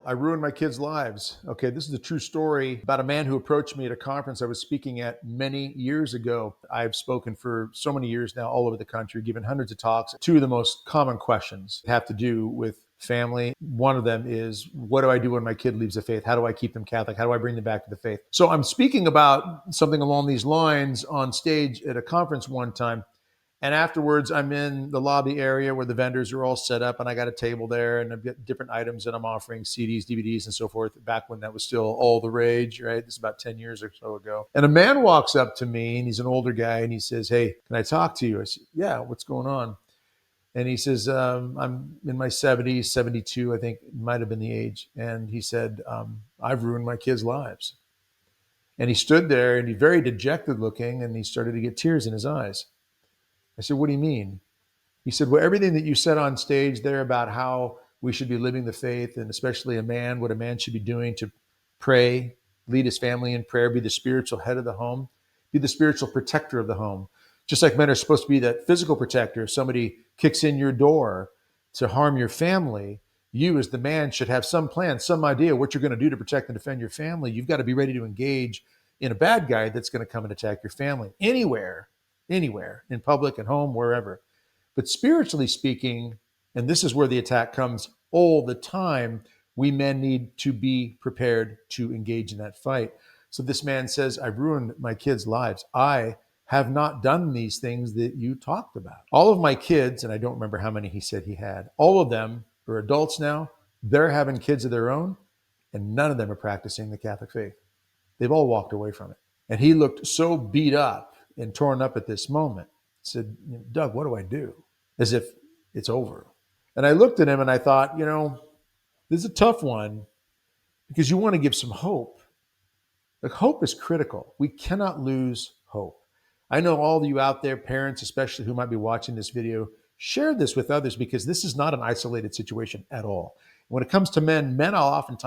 I ruined my kids' lives. Okay, this is a true story about a man who approached me at a conference I was speaking at many years ago. I've spoken for so many years now all over the country, given hundreds of talks. Two of the most common questions have to do with family. One of them is, what do I do when my kid leaves the faith? How do I keep them Catholic? How do I bring them back to the faith? So I'm speaking about something along these lines on stage at a conference one time. And afterwards, I'm in the lobby area where the vendors are all set up, and I got a table there, and I've got different items that I'm offering, CDs, DVDs, and so forth, back when that was still all the rage, right? This is about 10 years or so ago. And a man walks up to me, and he's an older guy, and he says, "Hey, can I talk to you?" I said, "Yeah, what's going on?" And he says, "I'm in my 70s, 72, I think might have been the age." And he said, "I've ruined my kids' lives." And he stood there, and he's very dejected looking, and he started to get tears in his eyes. I said, "What do you mean?" He said, "Well, everything that you said on stage there about how we should be living the faith, and especially a man, what a man should be doing to pray, lead his family in prayer, be the spiritual head of the home, be the spiritual protector of the home. Just like men are supposed to be that physical protector. If somebody kicks in your door to harm your family, you as the man should have some plan, some idea what you're going to do to protect and defend your family. You've got to be ready to engage in a bad guy that's going to come and attack your family anywhere, in public, at home, wherever. But spiritually speaking, and this is where the attack comes all the time, we men need to be prepared to engage in that fight." So this man says, "I've ruined my kids' lives. I have not done these things that you talked about. All of my kids," and I don't remember how many he said he had, "all of them are adults now. They're having kids of their own, and none of them are practicing the Catholic faith. They've all walked away from it." And he looked so beat up and torn up at this moment. He said, "Doug, what do I do?" As if it's over. And I looked at him and I thought, this is a tough one because you want to give some hope. Like, hope is critical. We cannot lose hope. I know all of you out there, parents especially, who might be watching this video, share this with others because this is not an isolated situation at all. When it comes to men a lot of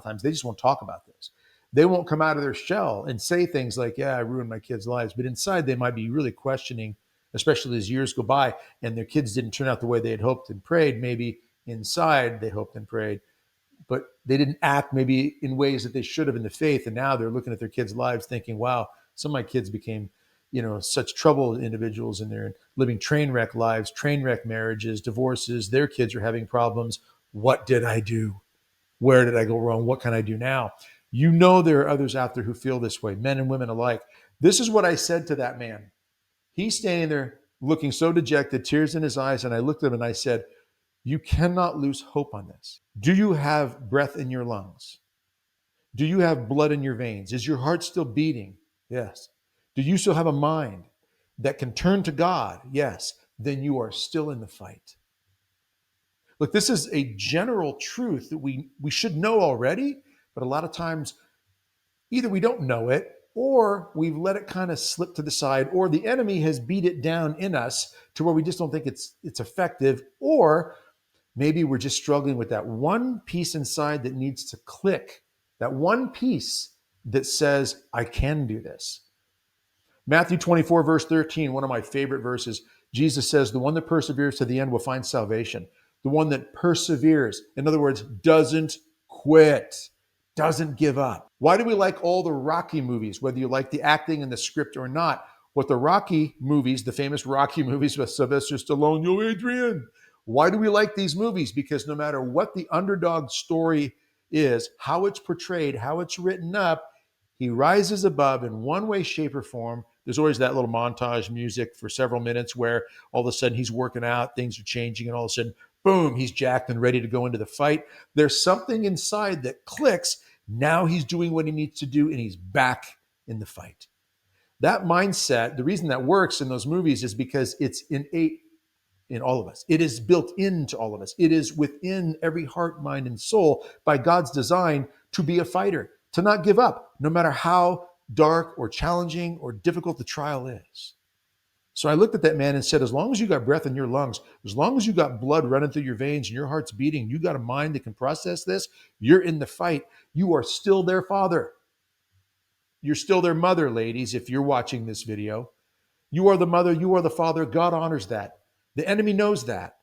times, they just won't talk about this. They won't come out of their shell and say things like, "Yeah, I ruined my kids' lives." But inside, they might be really questioning, especially as years go by and their kids didn't turn out the way they had hoped and prayed. Maybe inside they hoped and prayed, but they didn't act maybe in ways that they should have in the faith. And now they're looking at their kids' lives thinking, "Wow, some of my kids became, such troubled individuals, and they're living train wreck lives, train wreck marriages, divorces. Their kids are having problems. What did I do? Where did I go wrong? What can I do now?" There are others out there who feel this way, men and women alike. This is what I said to that man. He's standing there looking so dejected, tears in his eyes. And I looked at him and I said, "You cannot lose hope on this. Do you have breath in your lungs? Do you have blood in your veins? Is your heart still beating? Yes. Do you still have a mind that can turn to God? Yes. Then you are still in the fight." Look, this is a general truth that we should know already, but a lot of times either we don't know it, or we've let it kind of slip to the side, or the enemy has beat it down in us to where we just don't think it's effective, or maybe we're just struggling with that one piece inside that needs to click, that one piece that says, "I can do this." Matthew 24, verse 13, one of my favorite verses, Jesus says, "The one that perseveres to the end will find salvation." The one that perseveres, in other words, doesn't quit, doesn't give up. Why do we like all the Rocky movies, whether you like the acting and the script or not? What the Rocky movies, the famous Rocky movies with Sylvester Stallone, "Yo, Adrian." Why do we like these movies? Because no matter what the underdog story is, how it's portrayed, how it's written up, he rises above in one way, shape, or form. There's always that little montage music for several minutes where all of a sudden he's working out, things are changing, and all of a sudden, boom, he's jacked and ready to go into the fight. There's something inside that clicks. Now he's doing what he needs to do, and he's back in the fight. That mindset, the reason that works in those movies is because it's innate in all of us. It is built into all of us. It is within every heart, mind, and soul by God's design to be a fighter, to not give up, no matter how dark or challenging or difficult the trial is. So I looked at that man and said, as long as you got breath in your lungs, as long as you got blood running through your veins and your heart's beating, you got a mind that can process this, you're in the fight. You are still their father. You're still their mother, ladies, if you're watching this video. You are the mother, you are the father. God honors that. The enemy knows that.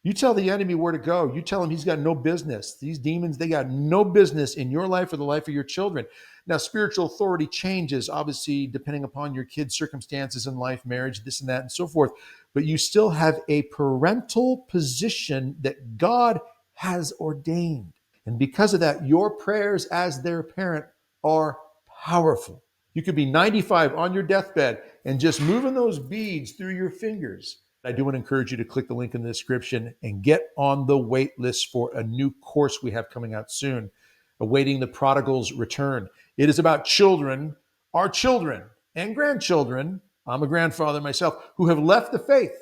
You tell the enemy where to go. You tell him he's got no business. These demons, they got no business in your life or the life of your children. Now, spiritual authority changes, obviously, depending upon your kids' circumstances in life, marriage, this and that, and so forth. But you still have a parental position that God has ordained. And because of that, your prayers as their parent are powerful. You could be 95 on your deathbed and just moving those beads through your fingers. I do want to encourage you to click the link in the description and get on the wait list for a new course we have coming out soon, Awaiting the Prodigal's Return. It is about children, our children and grandchildren. I'm a grandfather myself, who have left the faith.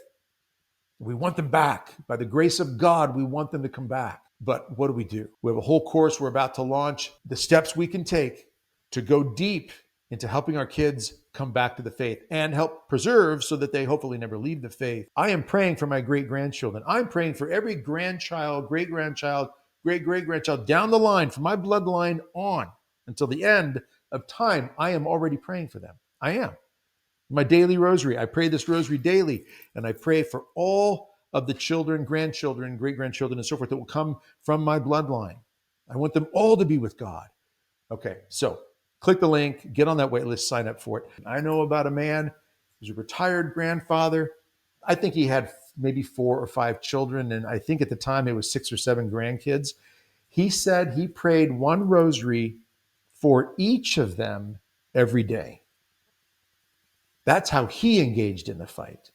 We want them back. By the grace of God, we want them to come back. But what do? We have a whole course we're about to launch, the steps we can take to go deep into helping our kids come back to the faith and help preserve so that they hopefully never leave the faith. I am praying for my great-grandchildren. I'm praying for every grandchild, great-grandchild, great-great-grandchild down the line, from my bloodline on until the end of time. I am already praying for them. I am. My daily rosary, I pray this rosary daily, and I pray for all of the children, grandchildren, great-grandchildren, and so forth that will come from my bloodline. I want them all to be with God. Okay, so click the link, get on that wait list, sign up for it. I know about a man who's a retired grandfather. I think he had maybe 4 or 5 children, and I think at the time it was 6 or 7 grandkids. He said he prayed one rosary for each of them every day. That's how he engaged in the fight.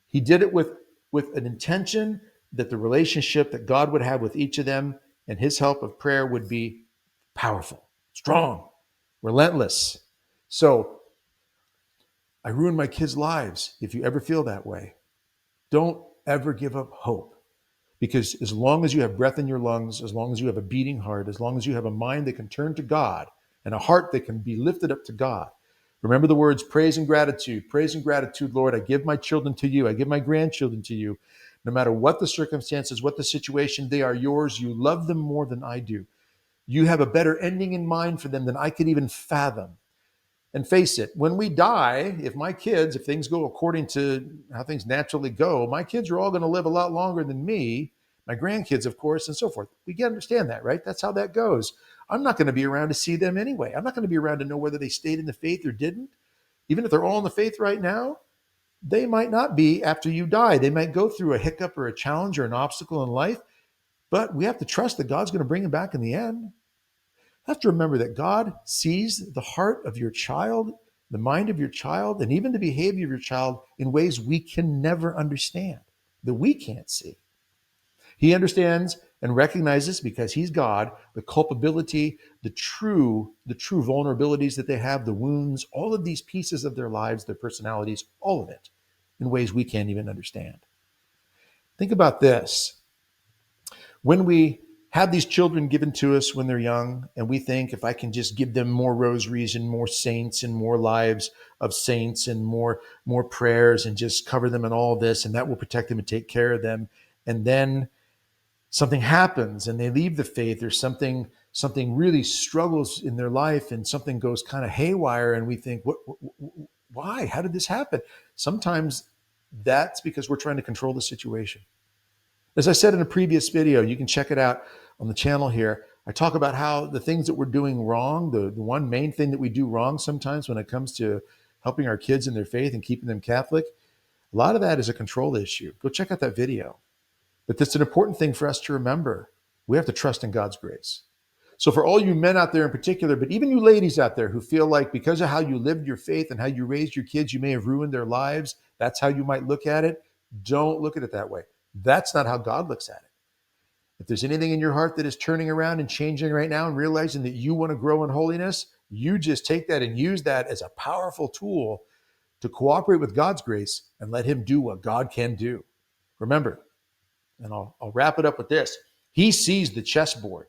He did it with an intention that the relationship that God would have with each of them and his help of prayer would be powerful, strong, relentless. So I ruined my kids' lives. If you ever feel that way, don't ever give up hope. Because as long as you have breath in your lungs, as long as you have a beating heart, as long as you have a mind that can turn to God and a heart that can be lifted up to God, remember the words praise and gratitude, Lord. I give my children to you. I give my grandchildren to you. No matter what the circumstances, what the situation, they are yours. You love them more than I do. You have a better ending in mind for them than I could even fathom. And face it, when we die, if things go according to how things naturally go, my kids are all going to live a lot longer than me, my grandkids, of course, and so forth. We can understand that, right? That's how that goes. I'm not going to be around to see them anyway. I'm not going to be around to know whether they stayed in the faith or didn't. Even if they're all in the faith right now, they might not be after you die. They might go through a hiccup or a challenge or an obstacle in life, but we have to trust that God's going to bring them back in the end. Have to remember that God sees the heart of your child, the mind of your child, and even the behavior of your child in ways we can never understand, that we can't see. He understands and recognizes, because he's God, the culpability, the true vulnerabilities that they have, the wounds, all of these pieces of their lives, their personalities, all of it in ways we can't even understand. Think about this. When we have these children given to us when they're young, and we think, if I can just give them more rosaries and more saints and more lives of saints and more prayers and just cover them in all this, and that will protect them and take care of them. And then something happens and they leave the faith, or something really struggles in their life and something goes kind of haywire, and we think, why? How did this happen? Sometimes that's because we're trying to control the situation. As I said in a previous video, you can check it out on the channel here. I talk about how the things that we're doing wrong, the one main thing that we do wrong sometimes when it comes to helping our kids in their faith and keeping them Catholic, a lot of that is a control issue. Go check out that video. But that's an important thing for us to remember. We have to trust in God's grace. So for all you men out there in particular, but even you ladies out there who feel like because of how you lived your faith and how you raised your kids, you may have ruined their lives, that's how you might look at it. Don't look at it that way. That's not how God looks at it. If there's anything in your heart that is turning around and changing right now and realizing that you want to grow in holiness, you just take that and use that as a powerful tool to cooperate with God's grace and let him do what God can do. Remember, and I'll wrap it up with this. He sees the chessboard.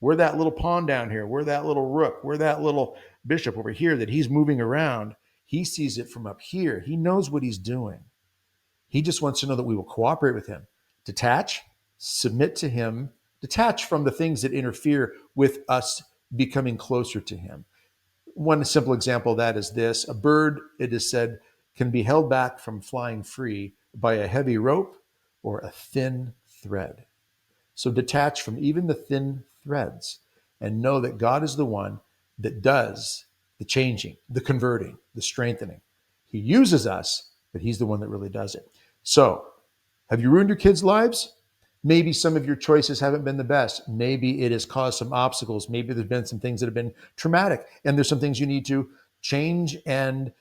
We're that little pawn down here. We're that little rook. We're that little bishop over here that he's moving around. He sees it from up here. He knows what he's doing. He just wants to know that we will cooperate with him. Detach, submit to him, detach from the things that interfere with us becoming closer to him. One simple example of that is this. A bird, it is said, can be held back from flying free by a heavy rope or a thin thread. So detach from even the thin threads and know that God is the one that does the changing, the converting, the strengthening. He uses us, but he's the one that really does it. So, have you ruined your kids' lives? Maybe some of your choices haven't been the best. Maybe it has caused some obstacles. Maybe there's been some things that have been traumatic, and there's some things you need to change and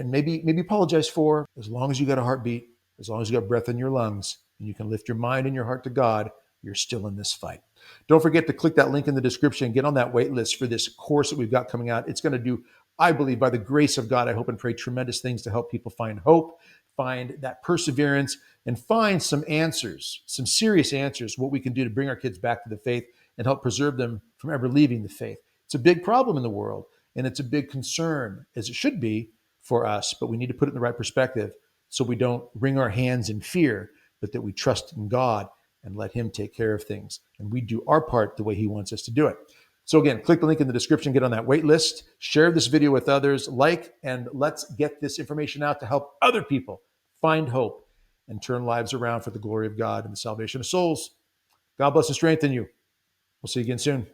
maybe apologize for. As long as you got a heartbeat, as long as you got breath in your lungs, and you can lift your mind and your heart to God, you're still in this fight. Don't forget to click that link in the description and get on that wait list for this course that we've got coming out. It's going to do, I believe, by the grace of God, I hope and pray, tremendous things to help people find hope, find that perseverance, and find some answers, some serious answers, what we can do to bring our kids back to the faith and help preserve them from ever leaving the faith. It's a big problem in the world, and it's a big concern, as it should be for us, but we need to put it in the right perspective so we don't wring our hands in fear, but that we trust in God and let him take care of things. And we do our part the way he wants us to do it. So again, click the link in the description, get on that wait list, share this video with others, and let's get this information out to help other people find hope and turn lives around for the glory of God and the salvation of souls. God bless and strengthen you. We'll see you again soon.